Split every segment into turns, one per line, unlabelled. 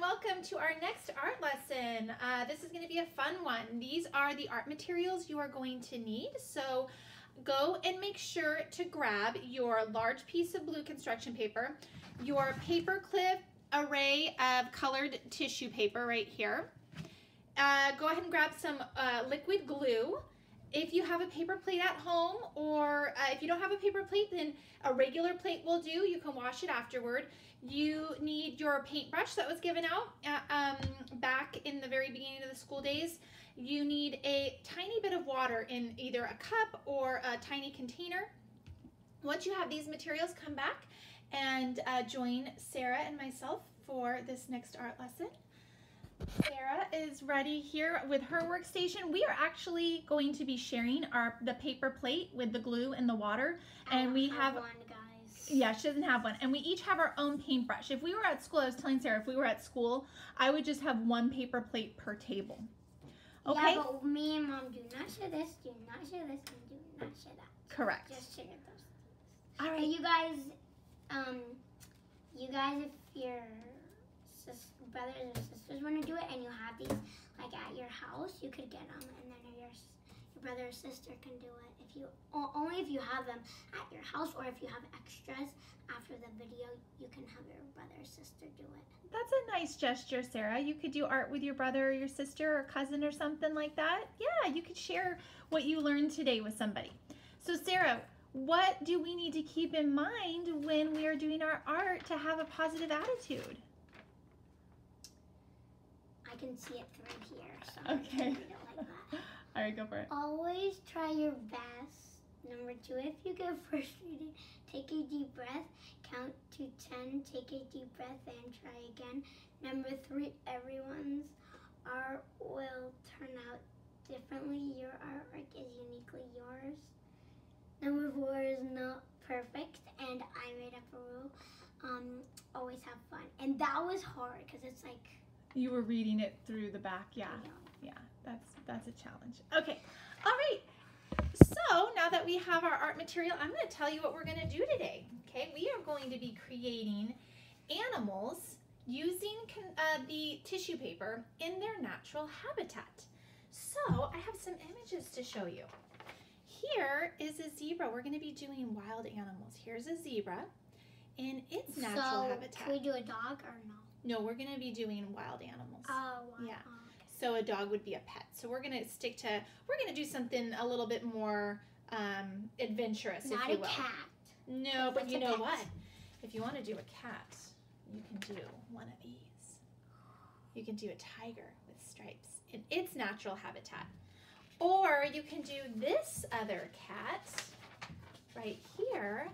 welcome to our next art lesson. This is going to be a fun one. These are the art materials you are going to need. So go and make sure to grab your large piece of blue construction paper, your paper clip array of colored tissue paper right here. Go ahead and grab some liquid glue. If you have a paper plate at home, or if you don't have a paper plate, then a regular plate will do. You can wash it afterward. You need your paintbrush that was given out back in the very beginning of the school days. You need a tiny bit of water in either a cup or a tiny container. Once you have these materials, come back and join Sarah and myself for this next art lesson. Sarah is ready here with her workstation. We are actually going to be sharing the paper plate with the glue and the water, and we have
one, guys.
Yeah, she doesn't have one, and we each have our own paintbrush. If we were at school, I was telling Sarah, if we were at school, I would just have one paper plate per table. Okay.
Yeah, but me and Mom do not share this, do not share this, and do not share that.
Correct.
Just share those.
All right.
And you guys, if your brothers or sisters want to do it, and you have these like at your house, you could get them, and then your brother or sister can do it. Only if you have them at your house, or if you have extras after the video, you can have your brother or sister do it.
That's a nice gesture, Sarah. You could do art with your brother or your sister or cousin or something like that. Yeah, you could share what you learned today with somebody. So Sarah, what do we need to keep in mind when we are doing our art to have a positive attitude?
I can see it through here, so
Okay.
read it like that.
All right, go for it.
Always try your best. Number 2, if you get frustrated, take a deep breath. Count to 10, take a deep breath, and try again. Number 3, everyone's art will turn out differently. Your artwork is uniquely yours. Number 4 is not perfect, and I made up a rule. Always have fun. And that was hard, because it's like...
You were reading it through the back, yeah. Yeah, that's a challenge. Okay, all right. So now that we have our art material, I'm going to tell you what we're going to do today. Okay, we are going to be creating animals using the tissue paper in their natural habitat. So I have some images to show you. Here is a zebra. We're going to be doing wild animals. Here's a zebra in its natural habitat.
Can we do a dog or no?
No, we're going to be doing wild animals.
Oh, wow.
Yeah. So a dog would be a pet. So we're going to do something a little bit more adventurous, if you will.
Not a cat.
No, but you know what? If you want to do a cat, you can do one of these. You can do a tiger with stripes in its natural habitat. Or you can do this other cat right here,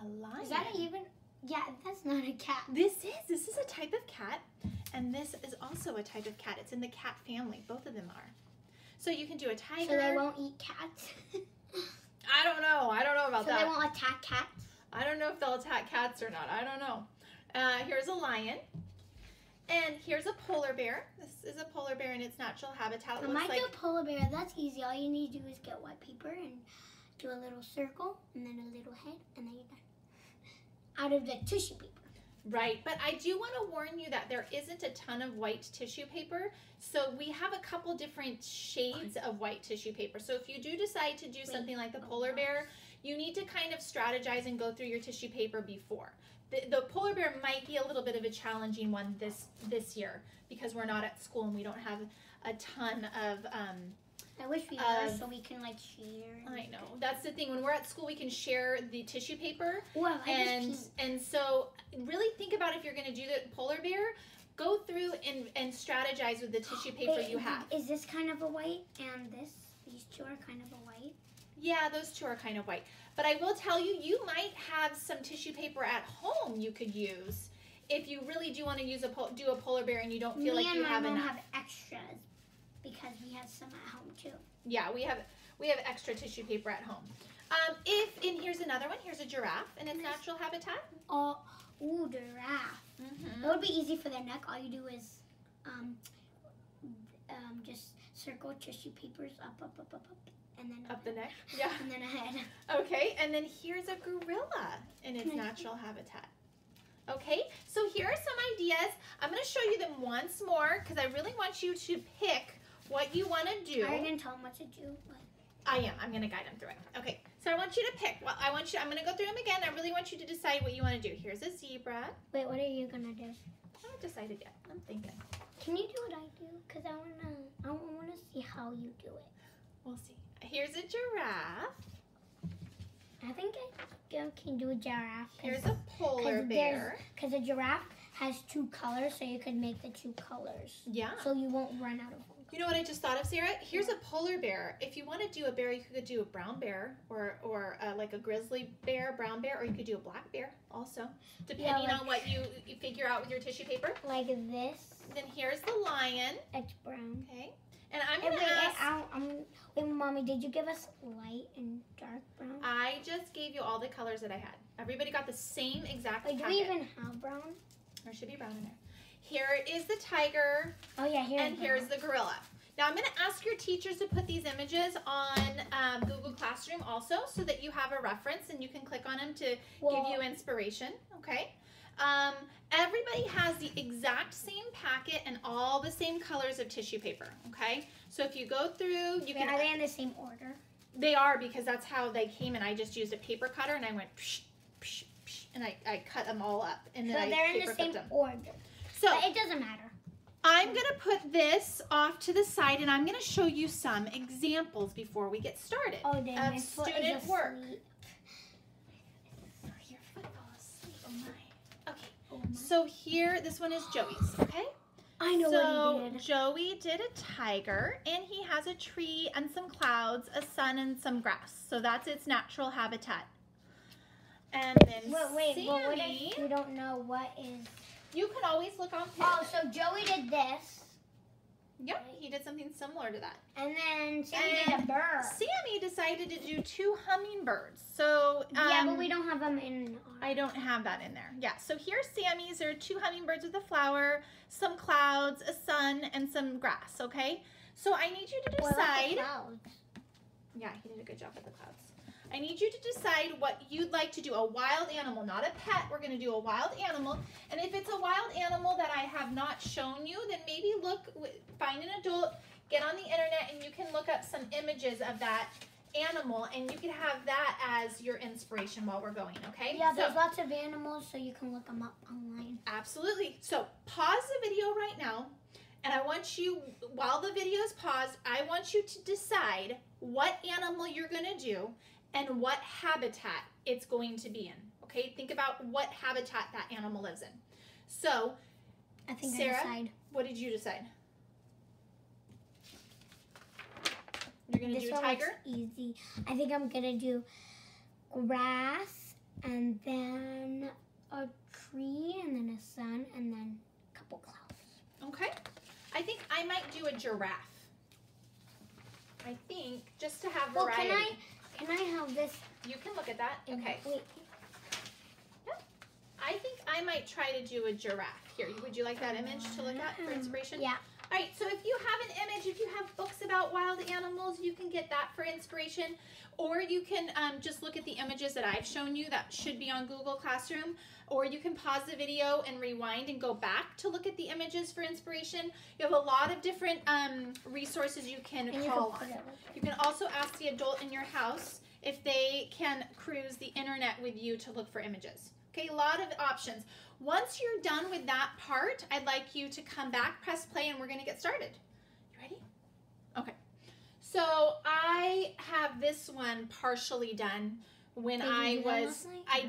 a lion.
Is that even... Yeah, that's not a cat.
This is a type of cat, and this is also a type of cat. It's in the cat family. Both of them are. So you can do a tiger.
So they won't eat cats?
I don't know about that.
So they won't attack cats?
I don't know if they'll attack cats or not. I don't know. Here's a lion, and here's a polar bear. This is a polar bear in its natural habitat.
I might do a polar bear. That's easy. All you need to do is get white paper and do a little circle, and then a little head, and then you're done. Out of the tissue paper.
Right, but I do want to warn you that there isn't a ton of white tissue paper, so we have a couple different shades of white tissue paper. So if you do decide to do something like the polar bear, you need to kind of strategize and go through your tissue paper before. The polar bear might be a little bit of a challenging one this year because we're not at school and we don't have a ton of...
I wish we were, so we can like share.
I know. That's the thing. When we're at school, we can share the tissue paper.
Wow,
and so really think about if you're going to do the polar bear, go through and strategize with the tissue paper you have.
Is this kind of a white and these two are kind of a white?
Yeah, those two are kind of white. But I will tell you, you might have some tissue paper at home you could use if you really do want to use do a polar bear and you don't feel like you have enough.
Me and my mom have extras. Because we have some at home too. Yeah,
we have extra tissue paper at home. And here's another one. Here's a giraffe in its natural habitat.
Oh, ooh, giraffe. It would be easy for their neck. All you do is just circle tissue papers up, and then
up the neck. Yeah.
And then a head.
Okay, and then here's a gorilla in its natural habitat. Okay, so here are some ideas. I'm going to show you them once more because I really want you to pick what you want to do.
Are you going to tell them what to do?
I am. I'm going to guide them through it. Okay, so I want you to pick. Well, I'm going to go through them again. I really want you to decide what you want to do. Here's a zebra.
Wait, what are you going to do?
I haven't decided yet. I'm thinking.
Can you do what I do? Because I want to see how you do it.
We'll see. Here's a giraffe.
I think I can do a giraffe.
Here's a polar bear.
Because a giraffe has 2 colors, so you could make the 2 colors.
Yeah.
So you won't run out of one.
You know what I just thought of, Sarah? Here's a polar bear. If you want to do a bear, you could do a brown bear or like a grizzly bear, brown bear, or you could do a black bear also, depending on what you figure out with your tissue paper.
Like this.
Then here's the lion.
It's brown.
Okay. And I'm going to ask...
Wait, Mommy, did you give us light and dark brown?
I just gave you all the colors that I had. Everybody got the same exact packet.
Do we even have brown?
There should be brown in there. Here is the tiger.
Oh, yeah,
here's the gorilla. Now, I'm going to ask your teachers to put these images on Google Classroom also so that you have a reference and you can click on them to give you inspiration, okay? Everybody has the exact same packet and all the same colors of tissue paper, okay? So if you go through,
Are they in the same order?
They are, because that's how they came, and I just used a paper cutter and I went psh, psh, psh, and I cut them all up. And then
they're in the same order.
So
but it doesn't matter.
I'm going to put this off to the side, and I'm going to show you some examples before we get started of student work. Your foot fell asleep. Oh my. Okay. So here, this one is Joey's. Okay.
I know what he did.
Joey did a tiger, and he has a tree and some clouds, a sun, and some grass. So that's its natural habitat. And then Sammy,
what if we don't know what is?
You can always look on pictures.
Oh, so Joey did this.
Yep, he did something similar to that.
And then Sammy did a bird.
Sammy decided to do 2 hummingbirds. So
yeah, but we don't have them in.
I don't have that in there. Yeah, so here's Sammy's. There are 2 hummingbirds with a flower, some clouds, a sun, and some grass, okay? So I need you to decide. Yeah, he did a good job with the clouds. I need you to decide what you'd like to do. A wild animal, not a pet. We're going to do a wild animal. And if it's a wild animal that I have not shown you, then maybe find an adult, get on the internet, and you can look up some images of that animal, and you can have that as your inspiration while we're going, okay?
Yeah, there's lots of animals, so you can look them up online.
Absolutely. So pause the video right now, and I want you, while the video is paused, I want you to decide what animal you're going to do and what habitat it's going to be in, okay? Think about what habitat that animal lives in. So,
I think
Sarah,
I decide.
What did you decide? You're going to do a tiger?
Easy. I think I'm going to do grass, and then a tree, and then a sun, and then a couple clouds.
Okay. I think I might do a giraffe. I think, just to have variety.
Well, can I have this?
You can look at that. Okay.
Wait.
Yep. I think I might try to do a giraffe. Here, would you like that image to look at for inspiration?
Yeah.
All right, so if you have an image, if you have books about wild animals, you can get that for inspiration. Or you can just look at the images that I've shown you that should be on Google Classroom. Or you can pause the video and rewind and go back to look at the images for inspiration. You have a lot of different resources you can call on. You can also ask the adult in your house if they can cruise the internet with you to look for images. Okay, a lot of options. Once you're done with that part, I'd like you to come back, press play, and we're going to get started. You ready? Okay. So I have this one partially done when I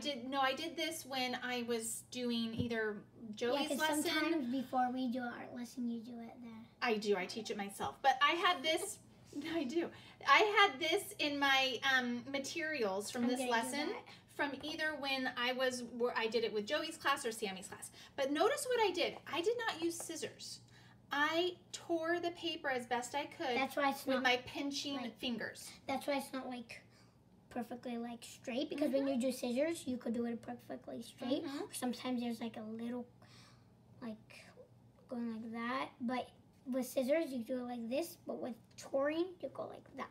did this when I was doing either Joey's lesson.
Sometimes before we do our lesson, you do it there.
I do. I teach it myself. But I had this. I do. I had this in my materials from this lesson from either when I did it with Joey's class or Sammy's class. But notice what I did. I did not use scissors. I tore the paper as best I could with my pinching fingers.
That's why it's not like perfectly like straight, because when you do scissors, you could do it perfectly straight. Or sometimes there's like a little like going like that. But with scissors, you do it like this. But with touring, you go like that.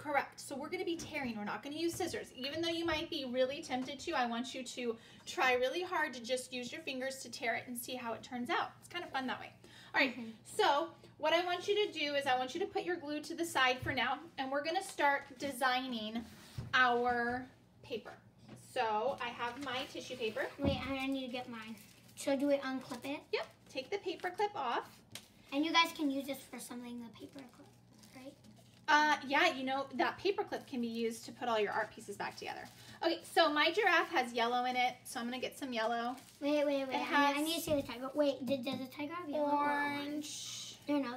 Correct. So we're going to be tearing. We're not going to use scissors. Even though you might be really tempted to, I want you to try really hard to just use your fingers to tear it and see how it turns out. It's kind of fun that way. All right. So what I want you to do is I want you to put your glue to the side for now, and we're going to start designing our paper. So I have my tissue paper.
Wait, I need to get mine. So do we unclip it?
Yep. Take the paper clip off.
And you guys can use this for something, the paper clip, right?
Yeah, you know, that paper clip can be used to put all your art pieces back together. Okay, so my giraffe has yellow in it, so I'm going to get some yellow.
Wait. I need to see the tiger. Wait, does the tiger have yellow?
Orange.
No,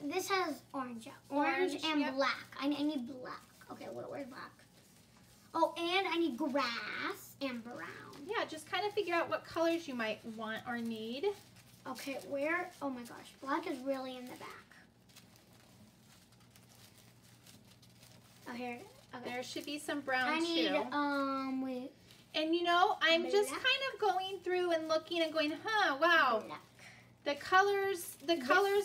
this has orange. Orange and
yep.
black. I need black. Okay, where's black? Oh, and I need grass and brown.
Yeah, just kind of figure out what colors you might want or need.
Okay, where? Oh my gosh, black is really in the back. Oh, here. Okay.
There should be some brown
I need,
too.
wait.
And you know, I'm
Black.
just kind of going through and looking and going, huh, wow.
Black.
The colors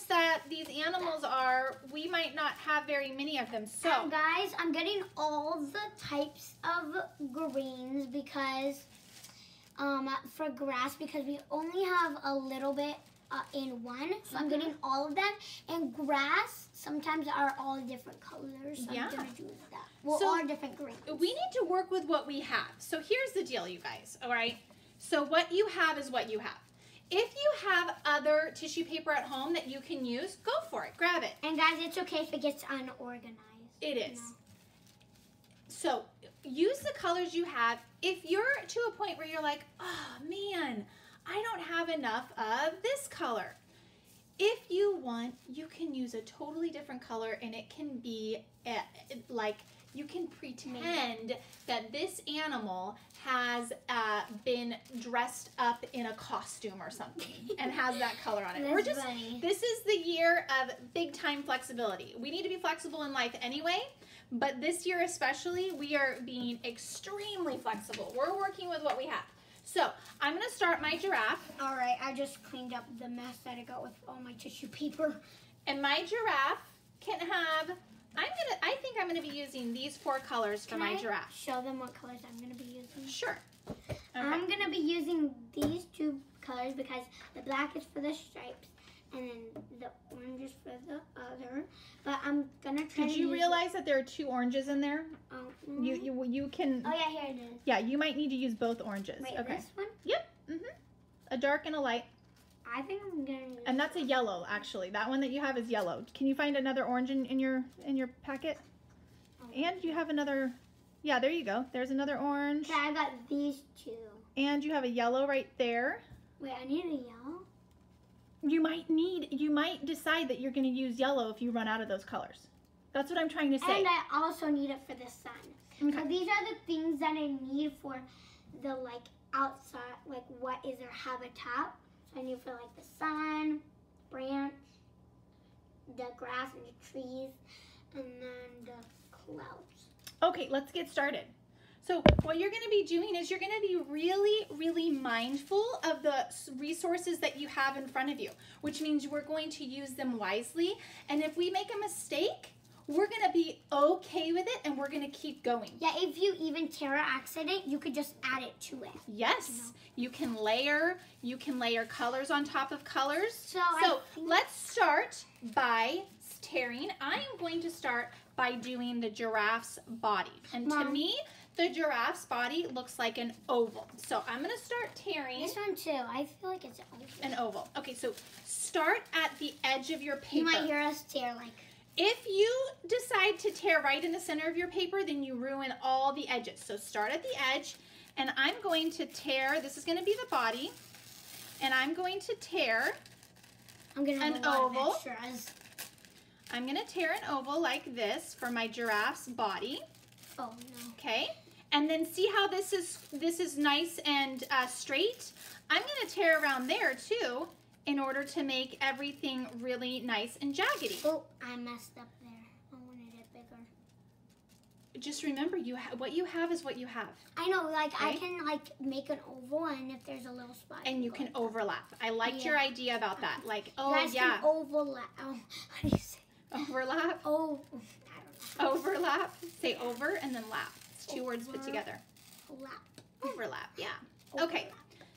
that these animals are, we might not have very many of them. So,
guys, I'm getting all the types of greens because, for grass, because we only have a little bit in one. So I'm getting all of them. And grass sometimes are all different colors. So
Yeah.
I'm going to do that. Well,
So,
all different greens.
we need to work with what we have. So here's the deal, you guys, all right? So what you have is what you have. If you have other tissue paper at home that you can use, go for it. Grab it.
And guys, it's okay if it gets unorganized.
It is.
You know?
So use the colors you have. If you're to a point where you're like, oh man, I don't have enough of this color. If you want, you can use a totally different color, and it can be like, you can pretend that this animal has been dressed up in a costume or something and has that color on it.
That's funny.
This is the year of big time flexibility. We need to be flexible in life anyway, but this year especially, we are being extremely flexible. We're working with what we have. So I'm gonna start my giraffe.
All right, I just cleaned up the mess that I got with all my tissue paper.
And my giraffe can have, I think I'm gonna be using these 4 colors for my giraffe.
Show them what colors I'm gonna be using.
Sure. Okay.
I'm gonna be using these 2 colors because the black is for the stripes and then the orange is for the other. But I'm gonna try.
Did you realize that there are 2 oranges in there? You can.
Oh yeah, here it is.
Yeah, you might need to use both oranges.
Wait,
okay.
this one?
Yep. A dark and a light.
I think I'm gonna use.
And that's a yellow, actually. That one that you have is yellow. Can you find another orange in your packet?
Oh,
And you have another. Yeah, there you go. There's another orange.
Okay, I got these 2.
And you have a yellow right there.
Wait, I need a yellow.
You might decide that you're going to use yellow if you run out of those colors. That's what I'm trying to say.
And I also need it for the sun.
Okay.
So these are the things that I need for the outside, what is their habitat. So I need for the sun, branch, the grass and the trees, and then the clouds.
Okay, let's get started. So what you're going to be doing is you're going to be really, really mindful of the resources that you have in front of you, which means we're going to use them wisely. And if we make a mistake, we're going to be okay with it, and we're going to keep going.
Yeah, if you even tear an accident, you could just add it to it.
Yes, you can layer colors on top of colors.
So
let's start by tearing. I am going to start by doing the giraffe's body. And to me, the giraffe's body looks like an oval. So I'm going to start tearing.
This one too. I feel like it's an oval.
An oval. Okay, so start at the edge of your paper.
You might hear us tear
If you decide to tear right in the center of your paper, then you ruin all the edges. So start at the edge, and I'm going to tear. This is going to be the body, and I'm going to tear an oval. I'm going to tear an oval like this for my giraffe's body.
Oh no.
Okay, and then see how this is nice and straight. I'm going to tear around there too, in order to make everything really nice and jaggedy.
Oh, I messed up there. I wanted it bigger.
Just remember, what you have is what you have.
I know, I
Okay?
can make an oval, and if there's a little spot.
And you can overlap. I liked your idea about that.
You guys can overlap. Oh, how do you say?
Overlap?
Oh, I don't
Overlap. Say over and then lap. It's two words put together.
Lap.
Overlap, yeah. Okay,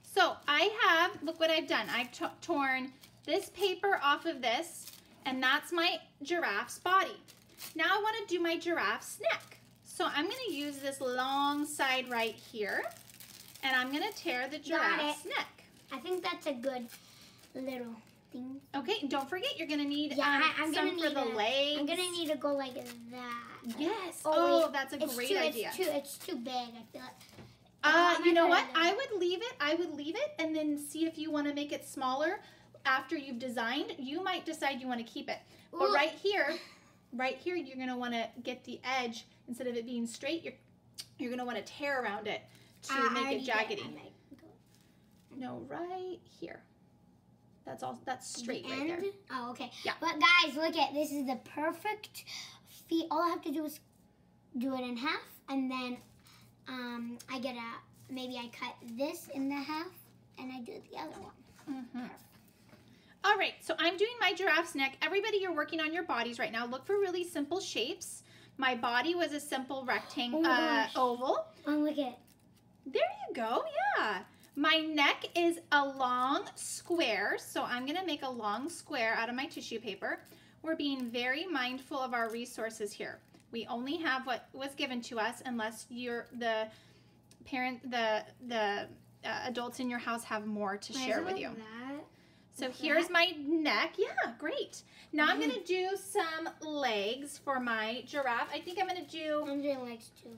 so I have, look what I've done. I've torn this paper off of this, and that's my giraffe's body. Now I want to do my giraffe's neck. So I'm going to use this long side right here, and I'm going to tear the giraffe's neck.
I think that's a good little thing.
Okay, don't forget you're going to need
I'm
some
gonna
for the legs.
I'm going to need to go like that.
Yes.
Oh,
Oh, that's a great idea.
It's too big. I feel like.
You know what? I would leave it and then see if you want to make it smaller after you've designed. You might decide you want to keep it. But
Ooh.
right here, you're going to want to get the edge. Instead of it being straight, you're going to want to tear around it to make it jaggedy. No, right here. That's straight right there.
Oh, okay.
Yeah.
But guys, look at this is the perfect feet. All I have to do is do it in half, and then maybe I cut this in the half, and I do the other one.
Mm-hmm. All right, so I'm doing my giraffe's neck. Everybody, you're working on your bodies right now. Look for really simple shapes. My body was a simple rectangle, oval.
Oh, look at it.
There you go, yeah. My neck is a long square, so I'm gonna make a long square out of my tissue paper. We're being very mindful of our resources here. We only have what was given to us unless you're the adults in your house have more to share with you. So here's my neck. Yeah, great. Now I'm gonna do some legs for my giraffe. I think I'm
doing legs too.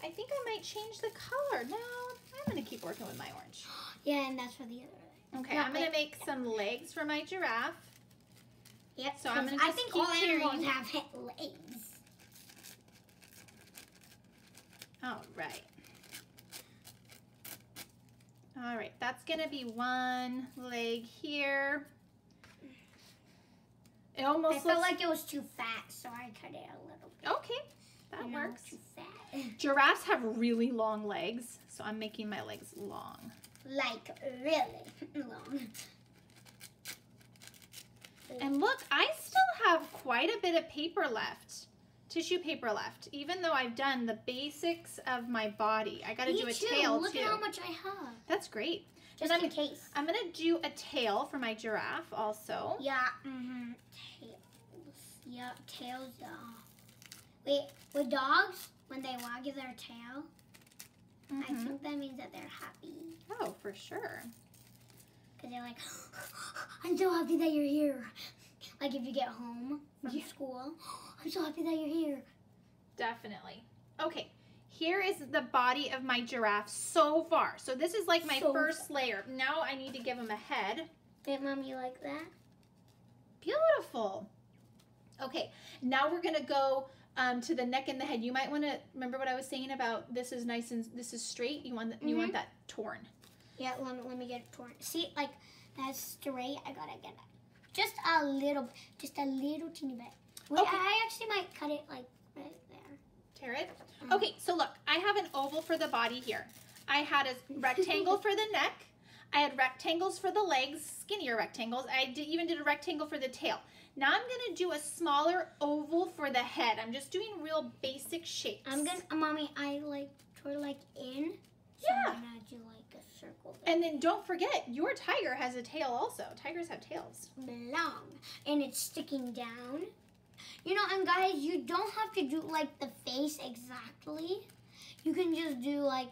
I think I might change the color. No, I'm gonna keep working with my orange.
Yeah, and that's for the other leg.
Okay, I'm gonna make some legs for my giraffe.
Yep.
So I'm gonna
I think all animals have legs.
All right. All right, that's gonna be one leg here. It almost
felt like it was too fat, so I cut it a little bit.
Okay, that works.
Too fat.
Giraffes have really long legs, so I'm making my legs long.
Like really long.
And look, I still have quite a bit of paper left, tissue paper left, even though I've done the basics of my body. I gotta do a tail
Look
too.
at how much I have.
That's great.
Just in case.
I'm gonna do a tail for my giraffe also.
Yeah, tails. Yeah, tails. Wait, with dogs, when they wag their tail, I think that means that they're happy.
Oh, for sure.
Because they're like, I'm so happy that you're here. Like if you get home from school, I'm so happy that you're here.
Definitely. Okay, here is the body of my giraffe so far. So this is like my first layer. Now I need to give him a head.
Wait, Mom, you like that?
Beautiful. Okay, now we're gonna go to the neck and the head. You might want to remember what I was saying about this is nice and this is straight. You want that torn.
Yeah, let me get it torn. See, like that's straight. I gotta get it just a little teeny bit. Wait,
okay.
I actually might cut it like right there.
Tear it. Okay, so look, I have an oval for the body here. I had a rectangle for the neck. I had rectangles for the legs, skinnier rectangles. I even did a rectangle for the tail. Now I'm gonna do a smaller oval for the head. I'm just doing real basic shapes.
Mommy, I like toward like in. So
Yeah.
I'm gonna do like a circle there.
And then don't forget, your tiger has a tail also. Tigers have tails.
Long, and it's sticking down. You know, and guys, you don't have to do like the face exactly. You can just do like,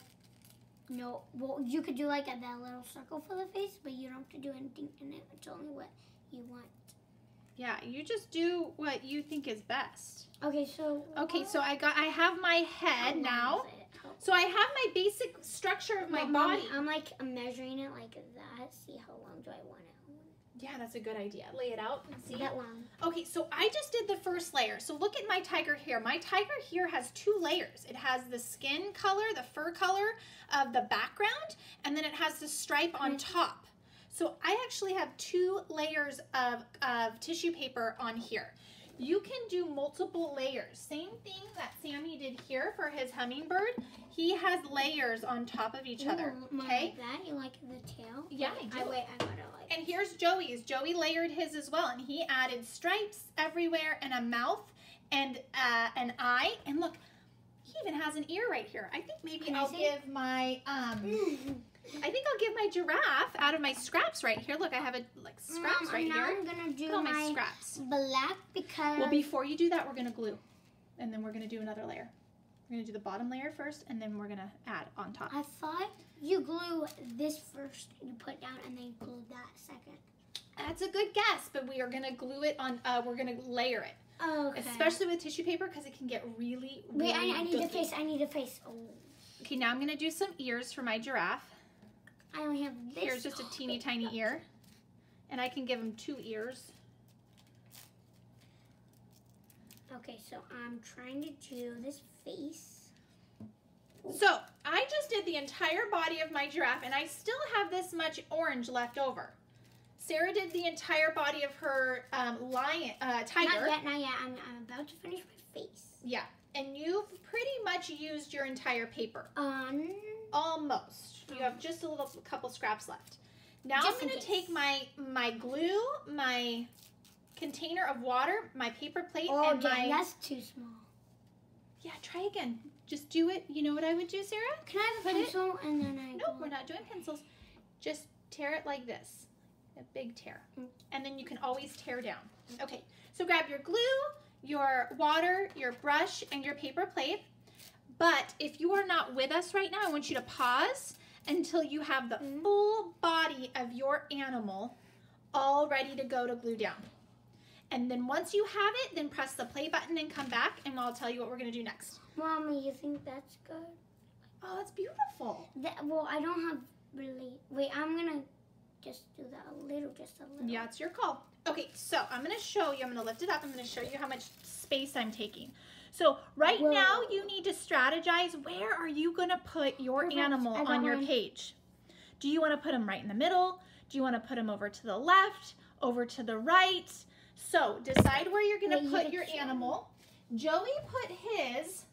you could do like that little circle for the face, but you don't have to do anything in it. It's only what you want.
Yeah, you just do what you think is best.
Okay, so
I have my head now. So I have my basic structure of my body.
I'm like measuring it like that. See how long do I want it?
Yeah, that's a good idea. Lay it out and see.
That long.
Okay, so I just did the first layer. So look at my tiger here. My tiger here has 2 layers. It has the skin color, the fur color of the background, and then it has the stripe on top. So I actually have 2 layers of tissue paper on here. You can do multiple layers. Same thing that Sammy did here for his hummingbird. He has layers on top of each other. Okay?
Like that? You like the tail?
Yeah, I do.
I gotta like.
And here's Joey's. Joey layered his as well, and he added stripes everywhere and a mouth and an eye. And look, he even has an ear right here. I think maybe I'll give my giraffe out of my scraps right here. Look, I have scraps right
now
here.
I'm gonna do
all
my
scraps.
black because.
Well, before you do that, we're gonna glue, and then we're gonna do another layer. We're gonna do the bottom layer first, and then we're gonna add on top.
I thought you glue this first, you put down, and then glue that second.
That's a good guess, but we are gonna glue it on. We're gonna layer it.
Okay.
Especially with tissue paper because it can get really, really
Wait, I need
gooky.
a face. I need a face. Oh.
Okay, now I'm gonna do some ears for my giraffe.
I only have this.
Here's just a teeny tiny ear, and I can give him 2 ears.
Okay, so I'm trying to do this face.
So I just did the entire body of my giraffe, and I still have this much orange left over. Sarah did the entire body of her tiger.
Not yet. I'm about to finish my face.
Yeah, and you've pretty much used your entire paper. Almost. You have just a couple scraps left. Now I'm going to take my glue, my container of water, my paper plate, and
that's too small.
Yeah, try again. Just do it. You know what I would do, Sarah?
Can I have a pencil and then I
Nope, we're not doing pencils. Just tear it like this. A big tear. And then you can always tear down. Okay, so grab your glue, your water, your brush, and your paper plate. But if you are not with us right now, I want you to pause until you have the full body of your animal all ready to go to glue down. And then once you have it, then press the play button and come back, and I'll tell you what we're going to do next.
Mommy, you think that's good?
Oh, that's beautiful.
Well, I don't have really... Wait, I'm going to just do that just a little.
Yeah, it's your call. Okay, so I'm going to show you. I'm going to lift it up. I'm going to show you how much space I'm taking. So right now, you need to strategize. Where are you going to put your animal on your page? Do you want to put him right in the middle? Do you want to put him over to the left? Over to the right? So decide where you're going to put your animal. Joey put his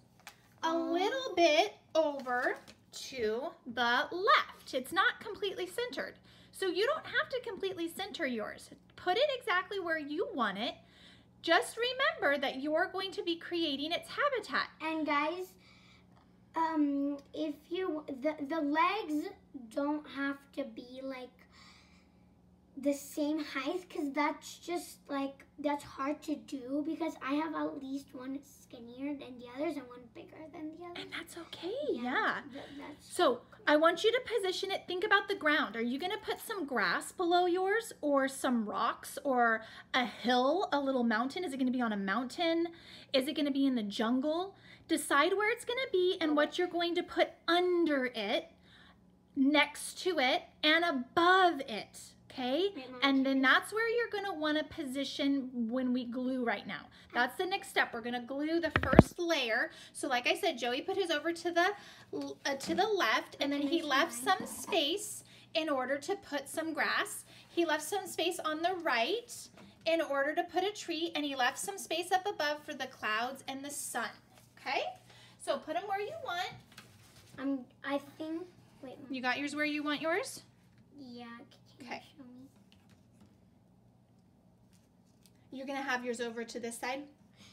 a little bit over to the left. It's not completely centered. So you don't have to completely center yours. Put it exactly where you want it. Just remember that you're going to be creating its habitat.
And guys, if you, the legs don't have to be like the same height, because that's just like, that's hard to do because I have at least one skinnier than the others and one bigger than the others.
And that's okay, yeah.
That's
so I want you to position it, think about the ground. Are you gonna put some grass below yours or some rocks or a hill, a little mountain? Is it gonna be on a mountain? Is it gonna be in the jungle? Decide where it's gonna be and what you're going to put under it, next to it, and above it. Okay, and then that's where you're going to want to position when we glue right now. That's the next step. We're going to glue the first layer. So like I said, Joey put his over to the left, and then he left some space in order to put some grass. He left some space on the right in order to put a tree, and he left some space up above for the clouds and the sun. Okay, so put them where you want.
I think, wait.
You got yours where you want yours?
Yeah.
Okay. You're going to have yours over to this side?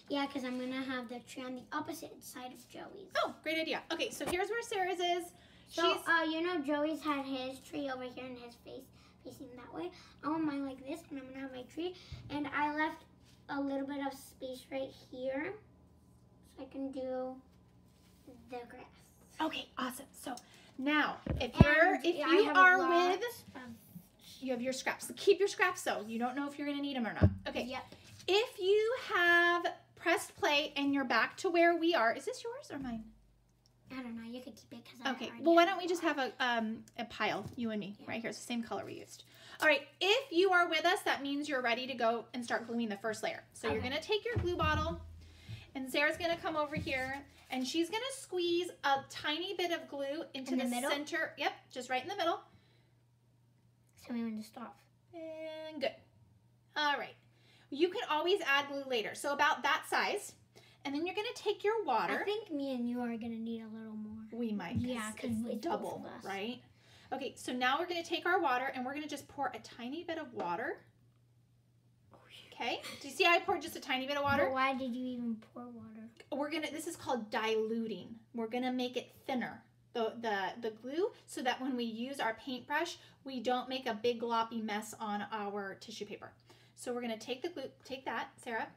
Yeah, because I'm going to have the tree on the opposite side of Joey's.
Oh, great idea. Okay, so here's where Sarah's is.
So, you know, Joey's had his tree over here and his face facing that way. I want mine like this, and I'm going to have my tree. And I left a little bit of space right here so I can do the grass.
Okay, awesome. So now, if you have your scraps. Keep your scraps though. You don't know if you're going to need them or not. Okay.
Yep.
If you have pressed play and you're back to where we are, is this yours or mine?
I don't know. You could keep it because
okay. Well, why don't we just have a pile, you and me, right here. It's the same color we used. All right. If you are with us, that means you're ready to go and start gluing the first layer. So you're going to take your glue bottle, and Sarah's going to come over here, and she's going to squeeze a tiny bit of glue into the middle? Center. Yep, just right in the middle.
Tell me when to stop.
And good. All right. You can always add glue later. So about that size. And then you're going to take your water.
I think me and you are going to need a little more.
We might.
Yeah, because
it's double, right? Okay, so now we're going to take our water and we're going to just pour a tiny bit of water Okay, do you see how I poured just a tiny bit of water?
But why did you even pour water?
This is called diluting. We're gonna make it thinner, the glue, so that when we use our paintbrush, we don't make a big gloppy mess on our tissue paper. So we're gonna take the glue, take that, Sarah,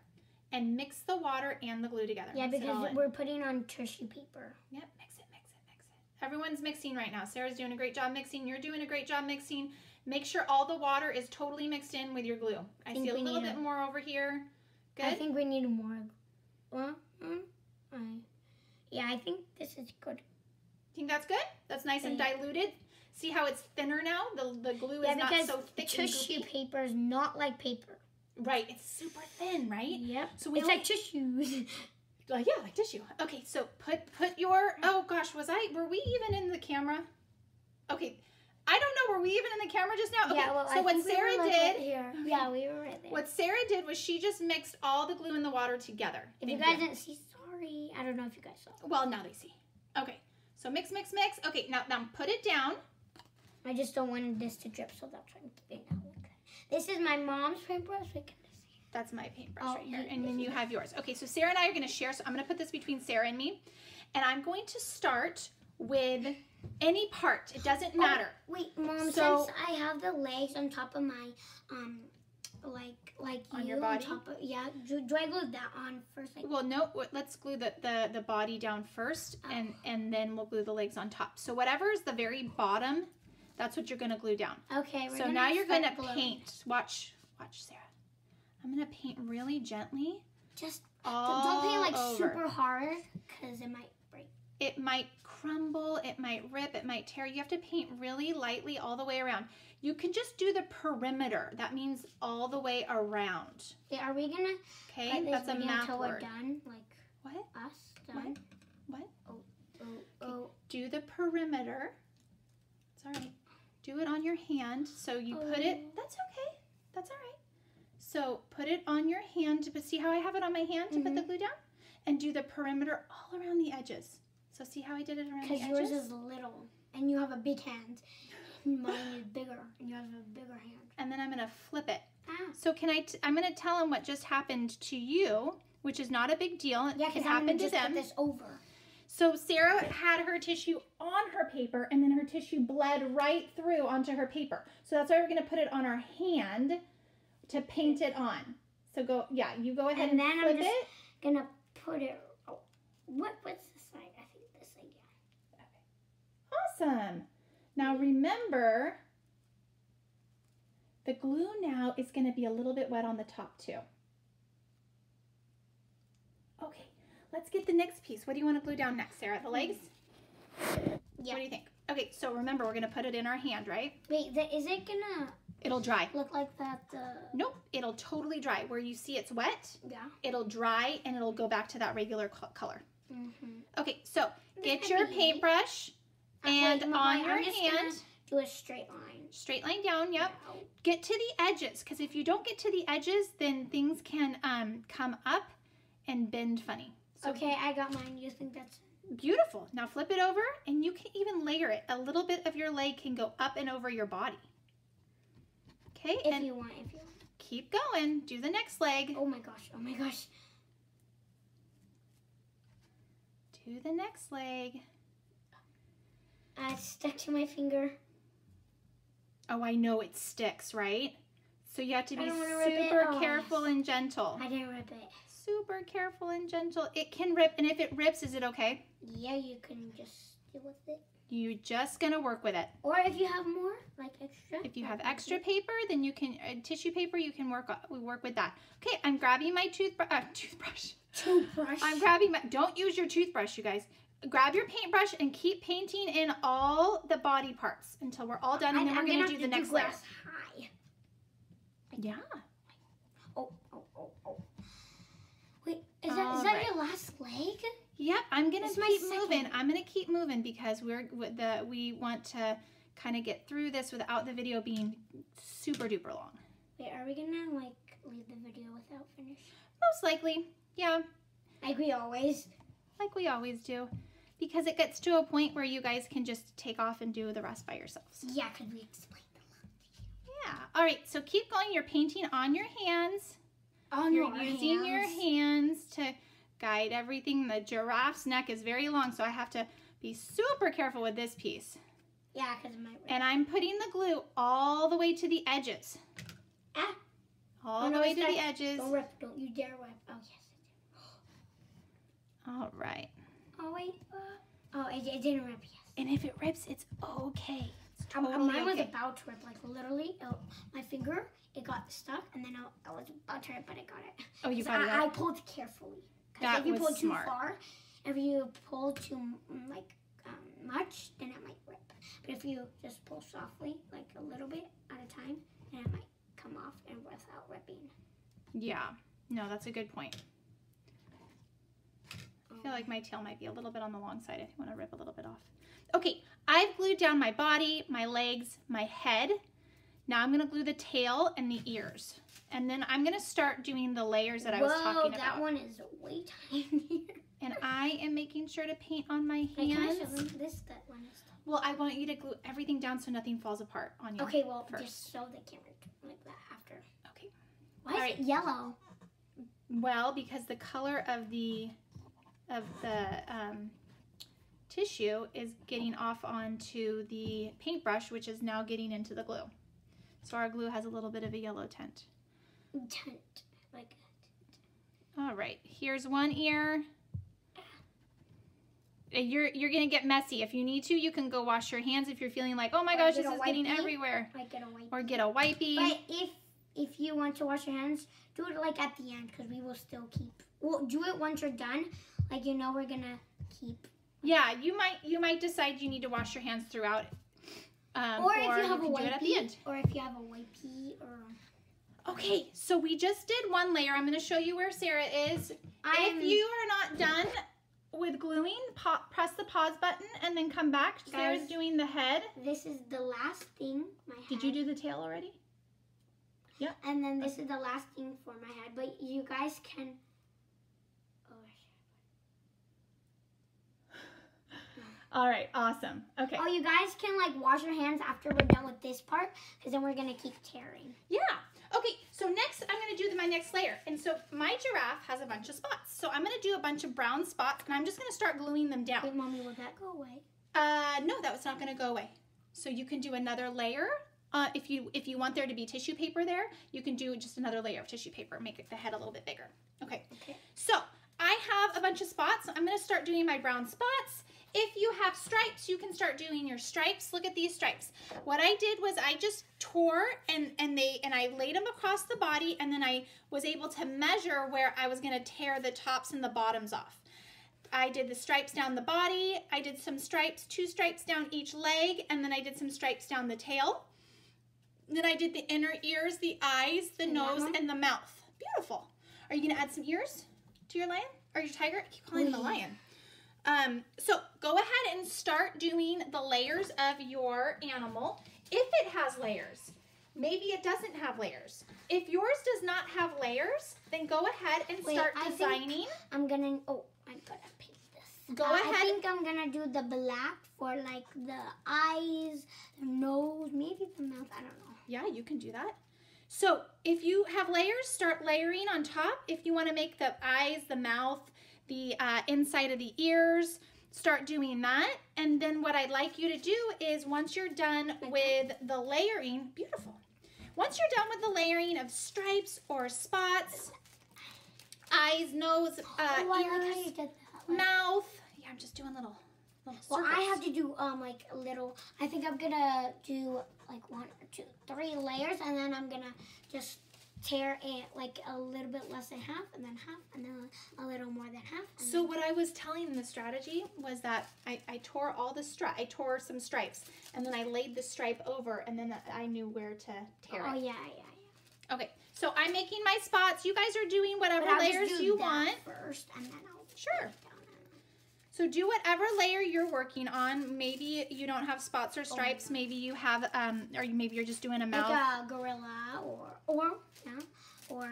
and mix the water and the glue together.
Yeah, because we're putting on tissue paper.
Yep, mix it, mix it, mix it. Everyone's mixing right now. Sarah's doing a great job mixing. You're doing a great job mixing. Make sure all the water is totally mixed in with your glue. I see a little bit more over here. Good?
I think we need more. Yeah, I think this is good.
Think that's good? That's nice and diluted. See how it's thinner now? The glue is not so thick and goopy.
Tissue paper is not like paper.
Right, it's super thin, right?
Yep.
So
it's like tissues.
Yeah, like tissue. Okay, so put your, oh gosh, were we even in the camera? Okay, I don't know, were we even in the camera just now? Okay,
yeah, well,
so what Sarah did,
yeah, we were right there.
What Sarah did was she just mixed all the glue and the water together.
If you guys didn't see, sorry. I don't know if you guys saw.
Well, now they see. Okay, so mix, mix, mix. Okay, now put it down.
I just don't want this to drip, so that's why I'm keeping it out. This is my mom's paintbrush.
That's my paintbrush right here, and then you have yours. Okay, so Sarah and I are going to share, so I'm going to put this between Sarah and me, and I'm going to start with any part. It doesn't matter.
Wait, Mom, since I have the legs on top of my, like
on your body?
On top of, yeah, do I glue that on first?
Well, no, let's glue the body down first, and then we'll glue the legs on top. So whatever is the very bottom, that's what you're going to glue down.
Okay,
so now you're going to paint. Watch, Sarah. I'm going to paint really gently.
Just
don't
paint like super hard because it might break.
It might crumble, it might rip, it might tear. You have to paint really lightly all the way around. You can just do the perimeter. That means all the way around.
Yeah, are we going to
Okay, that's a map
until
word.
We're done? Like
what?
Us done?
What?
Oh.
Do the perimeter. It's all right. Do it on your hand. So you put it, that's okay. That's all right. So put it on your hand, but see how I have it on my hand to put the glue down? And do the perimeter all around the edges. So see how I did it around the edges?
Because yours is little, and you have a big hand. Mine is bigger, and you have a bigger hand.
And then I'm going to flip it.
Ah.
So I'm going to tell them what just happened to you, which is not a big deal.
Yeah, because I'm going to just put this over.
So Sarah had her tissue on her paper, and then her tissue bled right through onto her paper. So that's why we're going to put it on our hand to paint it on. So you go ahead and
then
flip
I'm just
it.
Gonna put it. Oh, what's this side? I think this side.
Yeah. Okay. Awesome. Now remember, the glue now is going to be a little bit wet on the top too. Okay. Let's get the next piece. What do you want to glue down next, Sarah? The legs?
Yeah.
What do you think? Okay. So remember, we're going to put it in our hand, right?
Wait. Is it gonna?
It'll dry.
Look like that.
Nope, it'll totally dry. Where you see it's wet,
yeah.
It'll dry and it'll go back to that regular color. Okay, so get
This
your paintbrush and on your hand.
Do a straight line.
Straight line down, yep. Yeah. Get to the edges, because if you don't get to the edges, then things can come up and bend funny. So,
okay, I got mine. You think that's
beautiful. Now flip it over, and you can even layer it. A little bit of your leg can go up and over your body. Okay,
if you want.
Keep going. Do the next leg.
Oh my gosh.
Do the next leg.
It stuck to my finger.
Oh, I know it sticks, right? So you have to be super careful and gentle.
I didn't rip it.
Super careful and gentle. It can rip, and if it rips, is it okay?
Yeah, you can just deal with it.
You're just going to work with it.
Or if you have more, like extra.
If you have extra paper, then you can, tissue paper, you can work with that. Okay, I'm grabbing my toothbrush. I'm grabbing don't use your toothbrush, you guys. Grab your paintbrush and keep painting in all the body parts until we're all done, and then we're going to do the next layer.
High.
Yeah.
Oh. Wait, is that your last leg?
Yep, I'm gonna keep moving. I'm gonna keep moving because we want to kind of get through this without the video being super duper long.
Wait, are we gonna like leave the video without finish?
Most likely, yeah.
Like we always
do, because it gets to a point where you guys can just take off and do the rest by yourselves.
Yeah, because we explained a lot to you.
Yeah. All right. So keep going. You're painting on your hands.
On
You're using your hands to guide everything. The giraffe's neck is very long, so I have to be super careful with this piece.
Yeah, because it might rip.
And I'm putting the glue all the way to the edges.
Ah.
All the way to the edges.
Don't rip. Don't you dare rip. Oh, yes.
All right.
Oh, wait. Oh, it didn't rip, yes.
And if it rips, it's okay. It's totally
mine was
okay.
about to rip. Like, literally, my finger, it got stuck. And then I was about to rip, but I got it.
Oh, you got it out?
I pulled carefully.
That
if you
was
pull
smart.
too far, if you pull too, much, then it might rip. But if you just pull softly, like a little bit at a time, then it might come off and without ripping.
Yeah. No, that's a good point. I feel like my tail might be a little bit on the long side if you want to rip a little bit off. Okay, I've glued down my body, my legs, my head. Now I'm going to glue the tail and the ears. And then I'm going to start doing the layers that I was talking about.
That one is way tinier.
And I am making sure to paint on my hands.
Can I show them that one is tiny?
Well, I want you to glue everything down so nothing falls apart on you.
Okay, well,
first.
just show the camera like that after.
Okay.
Why is it yellow?
Well, because the color of the tissue is getting off onto the paintbrush, which is now getting into the glue. So our glue has a little bit of a yellow tint.
Like
all right, here's one ear. You're gonna get messy. If you need to, you can go wash your hands if you're feeling like, oh my gosh, this is getting everywhere. Or get a wipey.
But if you want to wash your hands, do it like at the end, because we will still keep. Well, do it once you're done. Like, you know, we're gonna keep.
Yeah, you might decide you need to wash your hands throughout.
Or if you have a
do it at the end.
Or if you have a wipey or.
Okay, so we just did one layer. I'm going to show you where Sarah is. If you are not done with gluing, press the pause button and then come back. Sarah's doing the head.
This is the last thing, my head.
Did you do the tail already? Yep.
And then this is the last thing for my head. But you guys can...
All right, awesome. Okay.
Oh, you guys can like wash your hands after we're done with this part, because then we're going to keep tearing.
Yeah. Okay, so next I'm going to do my next layer. And so my giraffe has a bunch of spots. So I'm going to do a bunch of brown spots, and I'm just going to start gluing them down.
Wait, Mommy, will that go away?
No, that was not going to go away. So you can do another layer. If you want there to be tissue paper there, you can do just another layer of tissue paper, make the head a little bit bigger. Okay. So I have a bunch of spots. I'm going to start doing my brown spots. If you have stripes, you can start doing your stripes. Look at these stripes. What I did was I just tore and I laid them across the body, and then I was able to measure where I was going to tear the tops and the bottoms off. I did the stripes down the body. I did some stripes, 2 stripes down each leg, and then I did some stripes down the tail. Then I did the inner ears, the eyes, the nose, and the mouth. Beautiful. Are you going to add some ears to your lion or your tiger? I keep calling him the lion. So go ahead and start doing the layers of your animal. If it has layers, maybe it doesn't have layers. If yours does not have layers, then go ahead and start designing.
I'm gonna paint this.
Go ahead.
I think I'm gonna do the black for like the eyes, the nose, maybe the mouth, I don't know.
Yeah, you can do that. So if you have layers, start layering on top. If you want to make the eyes, the mouth, the inside of the ears, start doing that. And then what I'd like you to do is once you're done with the layering, beautiful. Once you're done with the layering of stripes or spots, eyes, nose, ears, mouth. Yeah, I'm just doing little circles.
Well, I have to do like a little, I think I'm gonna do like 1, 2, 3 layers, and then I'm gonna just tear it like a little bit less than half, and then half, and then a little more than half.
So what I was telling in the strategy was that I tore all the I tore some stripes, and then I laid the stripe over, and then I knew where to tear it.
Oh yeah.
Okay, so I'm making my spots. You guys are doing whatever layers you want.
First, and then I'll
sure. So do whatever layer you're working on. Maybe you don't have spots or stripes. Maybe you have, or maybe you're just doing a mouth.
Like a gorilla, or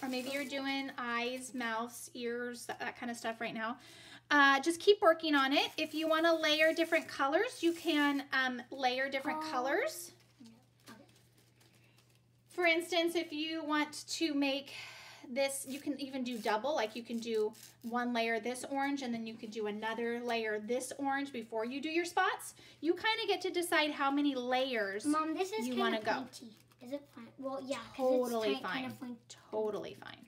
maybe you're doing eyes, mouths, ears, that kind of stuff right now. Just keep working on it. If you want to layer different colors, you can layer different colors. For instance, if you want to make this, you can even do double, like you can do one layer this orange and then you could do another layer this orange before you do your spots. You kind of get to decide how many layers
Mom, this is
you want to go.
Pointy. Is it fine? Well, yeah,
Totally
it's
fine.
Kind of
Totally fine.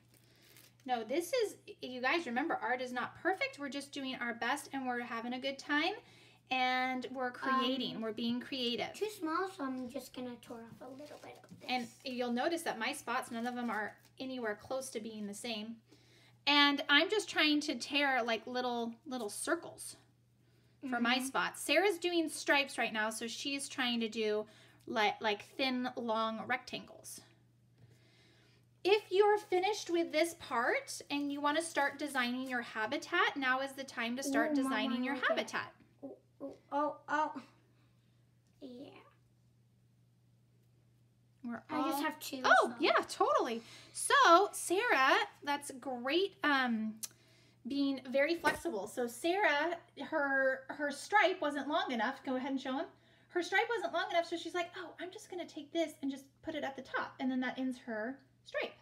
No, this is, you guys remember, art is not perfect. We're just doing our best and we're having a good time and we're creating. We're being creative.
Too small, so I'm just going to tear off a little bit of this.
And you'll notice that my spots, none of them are anywhere close to being the same. And I'm just trying to tear like little circles for my spots. Sarah's doing stripes right now, so she's trying to do like thin, long rectangles. If you're finished with this part and you want to start designing your habitat, now is the time to start designing your habitat.
Oh. Yeah. I just have two.
Oh, yeah, totally. So, Sarah, that's great being very flexible. So, Sarah, her stripe wasn't long enough. Go ahead and show him. Her stripe wasn't long enough, so she's like, oh, I'm just going to take this and just put it at the top, and then that ends her stripe.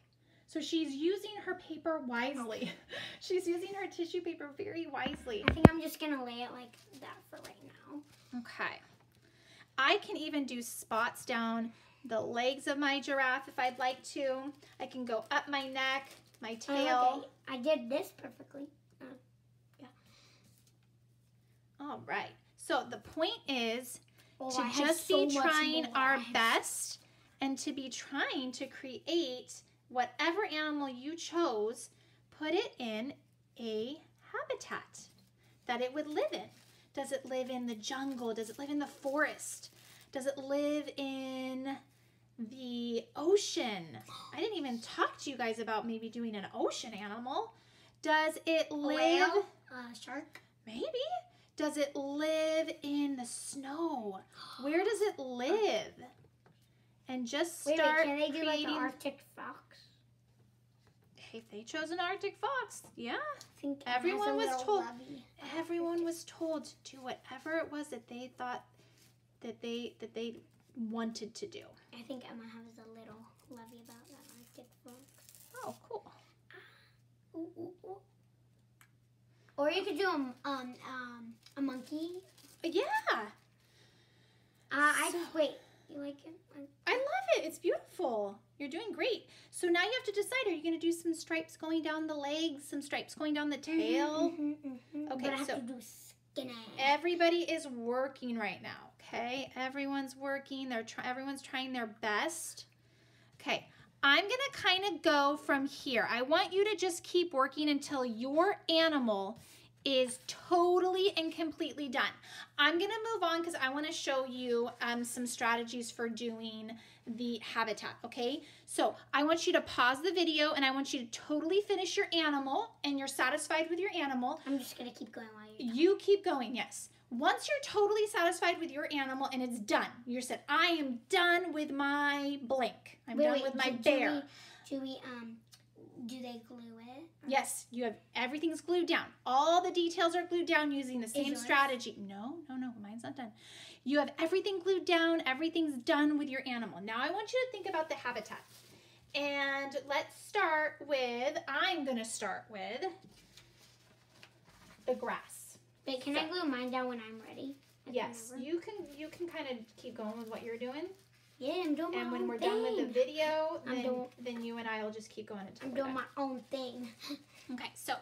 So she's using her paper wisely. She's using her tissue paper very wisely.
I think I'm just going to lay it like that for right now.
Okay. I can even do spots down the legs of my giraffe if I'd like to. I can go up my neck, my tail.
Okay. I did this perfectly. Yeah.
All right. So the point is to
I
just be trying our best and to be trying to create whatever animal you chose, put it in a habitat that it would live in. Does it live in the jungle? Does it live in the forest? Does it live in the ocean? I didn't even talk to you guys about maybe doing an ocean animal. Does it live?
Shark?
Maybe. Does it live in the snow? Where does it live? And just start
can they do
creating.
like an Arctic fox?
If they chose an Arctic fox, yeah.
I think
Everyone was told. Everyone was told to do whatever it was that they thought that they wanted to do.
I think Emma has a little lovey about that Arctic fox.
Oh, cool.
Ooh. Or you could do a monkey.
Yeah.
Wait. You like it?
I love it. It's beautiful. You're doing great. So now you have to decide, are you going to do some stripes going down the legs, some stripes going down the tail? Okay,
but I have
so
to do skinny.
everybody is working right now, okay? Everyone's working. Everyone's trying their best. Okay, I'm going to kind of go from here. I want you to just keep working until your animal is totally and completely done. I'm gonna move on because I wanna show you some strategies for doing the habitat, okay? So I want you to pause the video and I want you to totally finish your animal and you're satisfied with your animal.
I'm just gonna keep going while you're
You keep going, yes. Once you're totally satisfied with your animal and it's done, you said, I am done with my blank. I'm done with my bear.
Do they glue it?
Yes, you have everything's glued down. All the details are glued down using the same strategy. No, mine's not done. You have everything glued down. Everything's done with your animal. Now I want you to think about the habitat. And let's start with, I'm going to start with the grass.
Wait, can I glue mine down when I'm ready?
Yes, you can kind of keep going with what you're doing.
Yeah, I'm doing my own thing.
And when we're done with the video, then you and I will just keep going until
I'm doing my own thing.
Okay, so